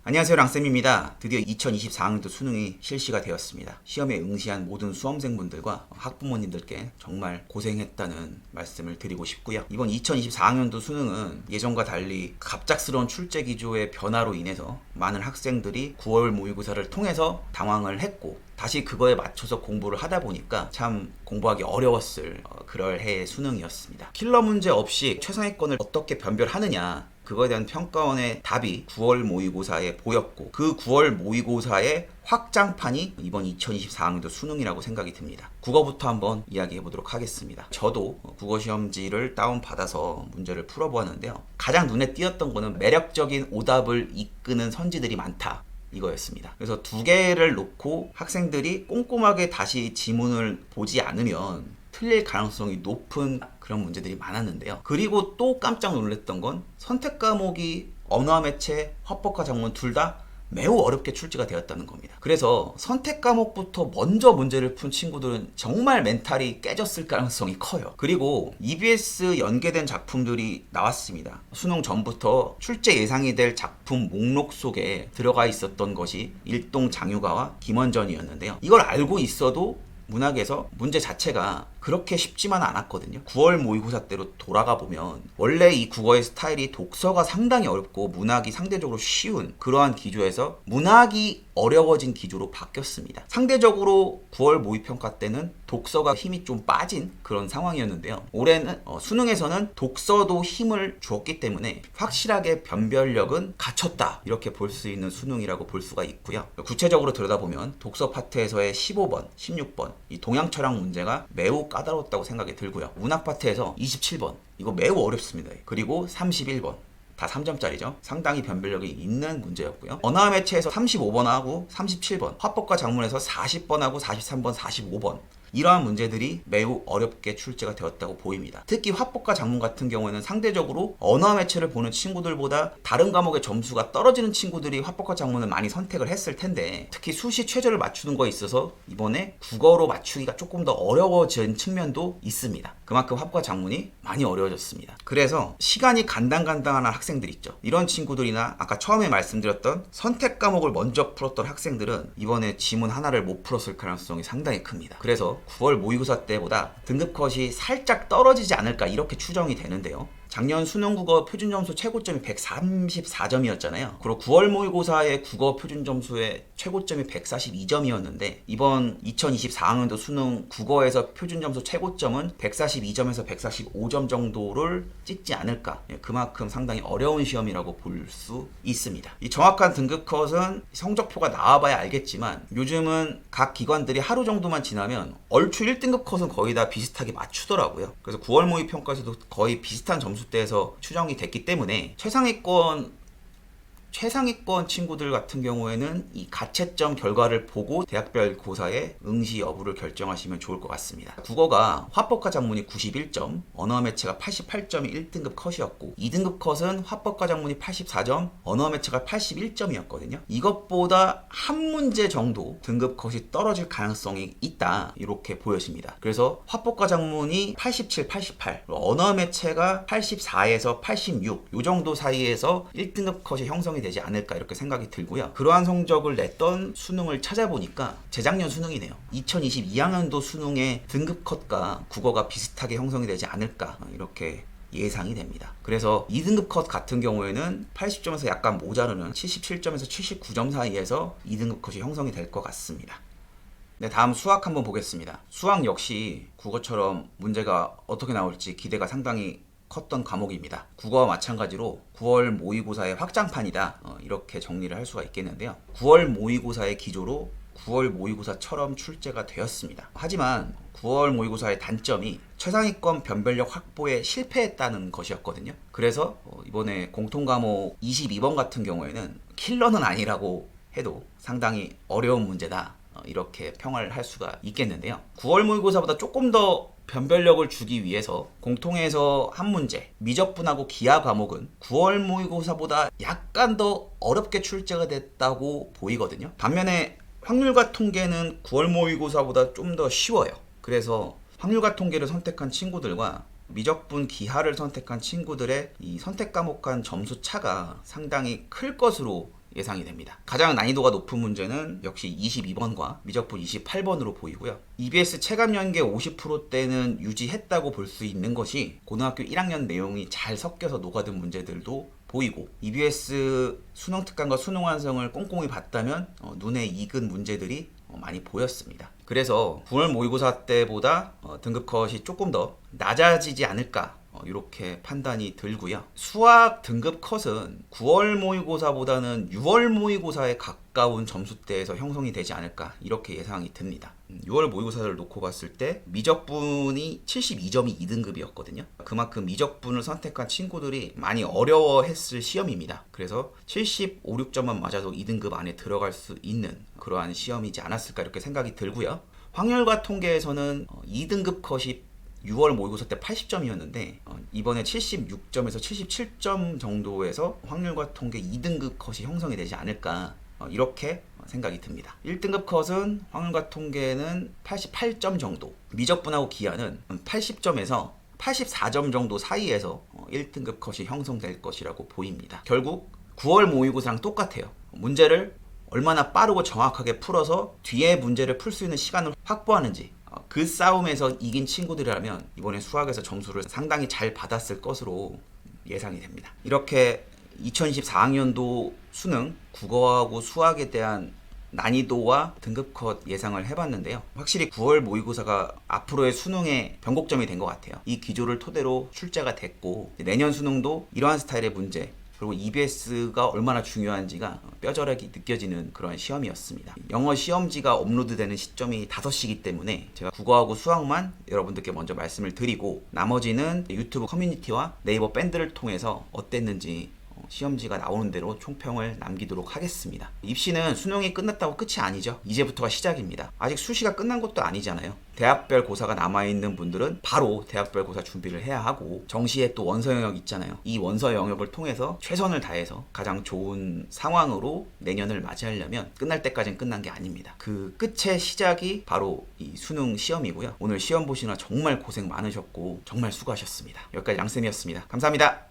안녕하세요, 랑쌤입니다. 드디어 2024학년도 수능이 실시가 되었습니다. 시험에 응시한 모든 수험생분들과 학부모님들께 정말 고생했다는 말씀을 드리고 싶고요. 이번 2024학년도 수능은 예전과 달리 갑작스러운 출제 기조의 변화로 인해서 많은 학생들이 9월 모의고사를 통해서 당황을 했고, 다시 그거에 맞춰서 공부를 하다 보니까 참 공부하기 어려웠을 그럴 해의 수능이었습니다. 킬러 문제 없이 최상위권을 어떻게 변별하느냐, 그거에 대한 평가원의 답이 9월 모의고사에 보였고, 그 9월 모의고사의 확장판이 이번 2024학년도 수능이라고 생각이 듭니다. 국어부터 한번 이야기해 보도록 하겠습니다. 저도 국어시험지를 다운받아서 문제를 풀어보았는데요. 가장 눈에 띄었던 거는 매력적인 오답을 이끄는 선지들이 많다, 이거였습니다. 그래서 두 개를 놓고 학생들이 꼼꼼하게 다시 지문을 보지 않으면 틀릴 가능성이 높은 그런 문제들이 많았는데요. 그리고 또 깜짝 놀랐던 건 선택 과목이 언어와 매체, 화법과 작문 둘 다 매우 어렵게 출제가 되었다는 겁니다. 그래서 선택 과목부터 먼저 문제를 푼 친구들은 정말 멘탈이 깨졌을 가능성이 커요. 그리고 EBS 연계된 작품들이 나왔습니다. 수능 전부터 출제 예상이 될 작품 목록 속에 들어가 있었던 것이 일동 장유가와 김원전이었는데요. 이걸 알고 있어도 문학에서 문제 자체가 그렇게 쉽지만 않았거든요. 9월 모의고사 때로 돌아가 보면 원래 이 국어의 스타일이 독서가 상당히 어렵고 문학이 상대적으로 쉬운 그러한 기조에서 문학이 어려워진 기조로 바뀌었습니다. 상대적으로 9월 모의평가 때는 독서가 힘이 좀 빠진 그런 상황이었는데요. 올해는 수능에서는 독서도 힘을 주었기 때문에 확실하게 변별력은 갖췄다, 이렇게 볼 수 있는 수능이라고 볼 수가 있고요. 구체적으로 들여다보면 독서 파트에서의 15번, 16번 이 동양철학 문제가 매우 까다로웠다고 생각이 들고요. 문학 파트에서 27번 이거 매우 어렵습니다. 그리고 31번 다 3점짜리죠. 상당히 변별력이 있는 문제였고요. 언어와 매체에서 35번하고 37번, 화법과 작문에서 40번하고 43번, 45번 이러한 문제들이 매우 어렵게 출제가 되었다고 보입니다. 특히 화법과 작문 같은 경우에는 상대적으로 언어와 매체를 보는 친구들보다 다른 과목의 점수가 떨어지는 친구들이 화법과 작문을 많이 선택을 했을 텐데, 특히 수시 최저를 맞추는 거에 있어서 이번에 국어로 맞추기가 조금 더 어려워진 측면도 있습니다. 그만큼 화법과 작문이 많이 어려워졌습니다. 그래서 시간이 간당간당한 학생들 있죠. 이런 친구들이나 아까 처음에 말씀드렸던 선택 과목을 먼저 풀었던 학생들은 이번에 지문 하나를 못 풀었을 가능성이 상당히 큽니다. 그래서 9월 모의고사 때보다 등급 컷이 살짝 떨어지지 않을까, 이렇게 추정이 되는데요. 작년 수능국어 표준점수 최고점이 134점이었잖아요. 그리고 9월 모의고사의 국어 표준점수의 최고점이 142점이었는데 이번 2024학년도 수능 국어에서 표준점수 최고점은 142점에서 145점 정도를 찍지 않을까. 그만큼 상당히 어려운 시험이라고 볼 수 있습니다. 이 정확한 등급 컷은 성적표가 나와봐야 알겠지만 요즘은 각 기관들이 하루 정도만 지나면 얼추 1등급 컷은 거의 다 비슷하게 맞추더라고요. 그래서 9월 모의 평가에서도 거의 비슷한 점수대에서 추정이 됐기 때문에 최상위권 친구들 같은 경우에는 이 가채점 결과를 보고 대학별 고사의 응시 여부를 결정하시면 좋을 것 같습니다. 국어가 화법과 작문이 91점, 언어와 매체가 88점이 1등급 컷이었고 2등급 컷은 화법과 작문이 84점, 언어와 매체가 81점이었거든요. 이것보다 한 문제 정도 등급 컷이 떨어질 가능성이 있다, 이렇게 보여집니다. 그래서 화법과 작문이 87, 88, 언어와 매체가 84에서 86 이 정도 사이에서 1등급 컷이 형성이 되지 않을까, 이렇게 생각이 들고요. 그러한 성적을 냈던 수능을 찾아보니까 재작년 수능이네요. 2022학년도 수능의 등급 컷과 국어가 비슷하게 형성이 되지 않을까, 이렇게 예상이 됩니다. 그래서 2등급 컷 같은 경우에는 80점에서 약간 모자르는 77점에서 79점 사이에서 2등급 컷이 형성이 될 것 같습니다. 네, 다음 수학 한번 보겠습니다. 수학 역시 국어처럼 문제가 어떻게 나올지 기대가 상당히 컸던 과목입니다. 국어와 마찬가지로 9월 모의고사의 확장판이다, 이렇게 정리를 할 수가 있겠는데요. 9월 모의고사의 기조로 9월 모의고사처럼 출제가 되었습니다. 하지만 9월 모의고사의 단점이 최상위권 변별력 확보에 실패했다는 것이었거든요. 그래서 이번에 공통과목 22번 같은 경우에는 킬러는 아니라고 해도 상당히 어려운 문제다, 이렇게 평을 할 수가 있겠는데요. 9월 모의고사보다 조금 더 변별력을 주기 위해서 공통에서 한 문제, 미적분하고 기하 과목은 9월 모의고사보다 약간 더 어렵게 출제가 됐다고 보이거든요. 반면에 확률과 통계는 9월 모의고사보다 좀 더 쉬워요. 그래서 확률과 통계를 선택한 친구들과 미적분 기하를 선택한 친구들의 이 선택 과목 간 점수 차가 상당히 클 것으로 예상이 됩니다. 가장 난이도가 높은 문제는 역시 22번과 미적분 28번으로 보이고요. EBS 체감 연계 50%대는 유지했다고 볼 수 있는 것이 고등학교 1학년 내용이 잘 섞여서 녹아든 문제들도 보이고, EBS 수능 특강과 수능 완성을 꼼꼼히 봤다면 눈에 익은 문제들이 많이 보였습니다. 그래서 9월 모의고사 때보다 등급 컷이 조금 더 낮아지지 않을까, 이렇게 판단이 들고요. 수학 등급 컷은 9월 모의고사보다는 6월 모의고사에 가까운 점수대에서 형성이 되지 않을까, 이렇게 예상이 듭니다. 6월 모의고사를 놓고 봤을 때 미적분이 72점이 2등급이었거든요. 그만큼 미적분을 선택한 친구들이 많이 어려워했을 시험입니다. 그래서 75, 6점만 맞아도 2등급 안에 들어갈 수 있는 그러한 시험이지 않았을까, 이렇게 생각이 들고요. 확률과 통계에서는 2등급 컷이 6월 모의고사 때 80점이었는데 이번에 76점에서 77점 정도에서 확률과 통계 2등급 컷이 형성이 되지 않을까, 이렇게 생각이 듭니다. 1등급 컷은 확률과 통계는 88점 정도, 미적분하고 기하는 80점에서 84점 정도 사이에서 1등급 컷이 형성될 것이라고 보입니다. 결국 9월 모의고사랑 똑같아요. 문제를 얼마나 빠르고 정확하게 풀어서 뒤에 문제를 풀 수 있는 시간을 확보하는지, 그 싸움에서 이긴 친구들이라면 이번에 수학에서 점수를 상당히 잘 받았을 것으로 예상이 됩니다. 이렇게 2024학년도 수능 국어하고 수학에 대한 난이도와 등급 컷 예상을 해봤는데요. 확실히 9월 모의고사가 앞으로의 수능의 변곡점이 된 것 같아요. 이 기조를 토대로 출제가 됐고, 내년 수능도 이러한 스타일의 문제, 그리고 EBS가 얼마나 중요한지가 뼈저리게 느껴지는 그런 시험이었습니다. 영어 시험지가 업로드되는 시점이 5시이기 때문에 제가 국어하고 수학만 여러분들께 먼저 말씀을 드리고, 나머지는 유튜브 커뮤니티와 네이버 밴드를 통해서 어땠는지 시험지가 나오는 대로 총평을 남기도록 하겠습니다. 입시는 수능이 끝났다고 끝이 아니죠. 이제부터가 시작입니다. 아직 수시가 끝난 것도 아니잖아요. 대학별 고사가 남아있는 분들은 바로 대학별 고사 준비를 해야 하고, 정시에 또 원서 영역 있잖아요. 이 원서 영역을 통해서 최선을 다해서 가장 좋은 상황으로 내년을 맞이하려면 끝날 때까지는 끝난 게 아닙니다. 그 끝의 시작이 바로 이 수능 시험이고요. 오늘 시험 보시느라 정말 고생 많으셨고 정말 수고하셨습니다. 여기까지 양쌤이었습니다. 감사합니다.